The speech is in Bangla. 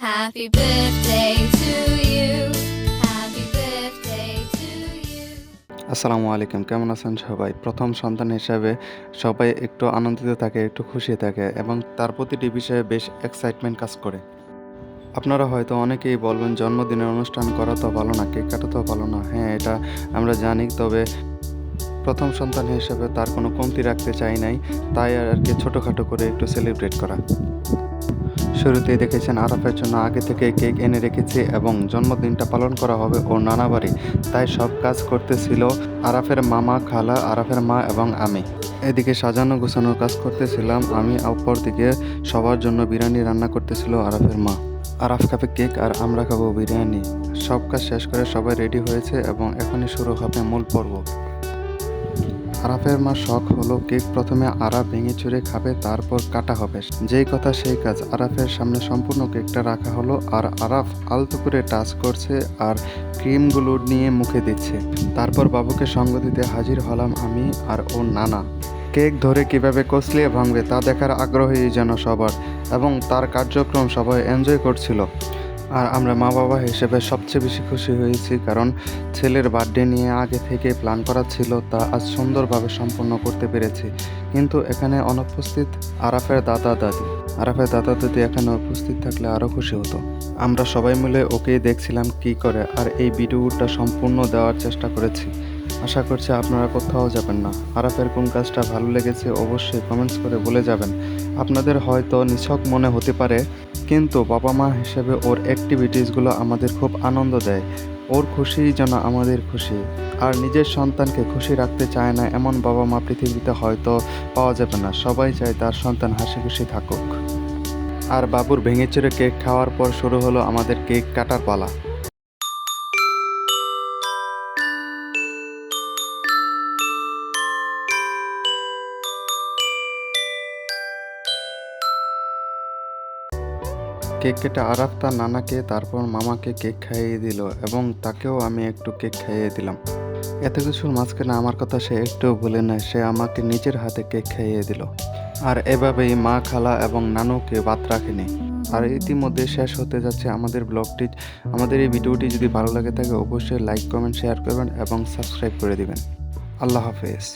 Happy birthday to you. Happy birthday to you. আসসালামু আলাইকুম, কেমন আছেন সবাই? প্রথম সন্তান হিসাবে সবাই একটু আনন্দিত থাকে, একটু খুশি থাকে এবং তার প্রতিটি বিষয়ে বেশ এক্সাইটমেন্ট কাজ করে। আপনারা হয়তো অনেকেই বলবেন জন্মদিনের অনুষ্ঠান করা তো ভালো না, কেক কাটা তো ভালো না। হ্যাঁ, এটা আমরা জানি, তবে প্রথম সন্তান হিসেবে তার কোনো কমতি রাখতে চাই নাই, তাই আর কি ছোটোখাটো করে একটু সেলিব্রেট করা। শুরুতেই দেখেছেন আরাফের জন্য আগে থেকে কেক এনে রেখেছি এবং জন্মদিনটা পালন করা হবে ওর নানা বাড়ি, তাই সব কাজ করতেছিল আরাফের মামা, খালা, আরাফের মা এবং আমি। এদিকে সাজানো গোছানোর কাজ করতেছিলাম আমি, অপরদিকে সবার জন্য বিরিয়ানি রান্না করতেছিল আরাফের মা। আরাফ খাবে কেক আর আমরা খাবো বিরিয়ানি। সব কাজ শেষ করে সবাই রেডি হয়েছে এবং এখনই শুরু হবে মূল পর্ব। আরাফের মা শখ হলো কেক প্রথমে আরাফ ভেঙে চুরে খাবে, তারপর কাটা হবে। যেই কথা সেই কাজ, আরাফের সামনে সম্পূর্ণ কেকটা রাখা হলো আর আরাফ আলতো করে টাচ করছে আর ক্রিমগুলো নিয়ে মুখে দিচ্ছে। তারপর বাবুকে সঙ্গ দিতে হাজির হলাম আমি আর ওর নানা। কেক ধরে কিভাবে কচলিয়ে ভাঙবে তা দেখার আগ্রহী যেন সবার, এবং তার কার্যক্রম সবাই এনজয় করছিল। আর আমরা মা বাবা হিসেবে সবচেয়ে বেশি খুশি হয়েছি, কারণ ছেলের বার্থডে নিয়ে আগে থেকে প্ল্যান করা ছিল, তা আজ সুন্দরভাবে সম্পন্ন করতে পেরেছি। কিন্তু এখানে অনুপস্থিত আরাফের দাদা দাদি এখানে উপস্থিত থাকলে আরও খুশি হতো। আমরা সবাই মিলে ওকেই দেখছিলাম কি করে, আর এই ভিডিওটা সম্পূর্ণ দেওয়ার চেষ্টা করেছি। আশা করছি আপনারা কোথাও যাবেন না। আরাফের কোন কাজটা ভালো লেগেছে অবশ্যই কমেন্টস করে বলে যাবেন। আপনাদের হয়তো নিছক মনে হতে পারে, কিন্তু বাবা মা হিসেবে ওর অ্যাক্টিভিটিসগুলো আমাদের খুব আনন্দ দেয়। ওর খুশিই যেন আমাদের খুশি। আর নিজের সন্তানকে খুশি রাখতে চায় না এমন বাবা মা পৃথিবীতে হয়তো পাওয়া যাবে না। সবাই চায় তার সন্তান হাসি খুশি থাকুক। আর বাবুর ভেঙে চুরে কেক খাওয়ার পর শুরু হলো আমাদের কেক কাটার পালা। কেক কেটে আরাফ তার নানাকে, তারপর মামাকে কেক খাইয়ে দিল এবং তাকেও আমি একটু কেক খাইয়ে দিলাম। এত কিছুর মাঝখানে আমার কথা সে একটুও ভুলে না, সে আমাকে নিজের হাতে কেক খাইয়ে দিল। আর এভাবেই মা, খালা এবং নানুকে বাদ রাখেনি। আর ইতিমধ্যে শেষ হতে যাচ্ছে আমাদের ব্লগটি। আমাদের এই ভিডিওটি যদি ভালো লাগে থাকে অবশ্যই লাইক, কমেন্ট, শেয়ার করবেন এবং সাবস্ক্রাইব করে দিবেন। আল্লাহ হাফেজ।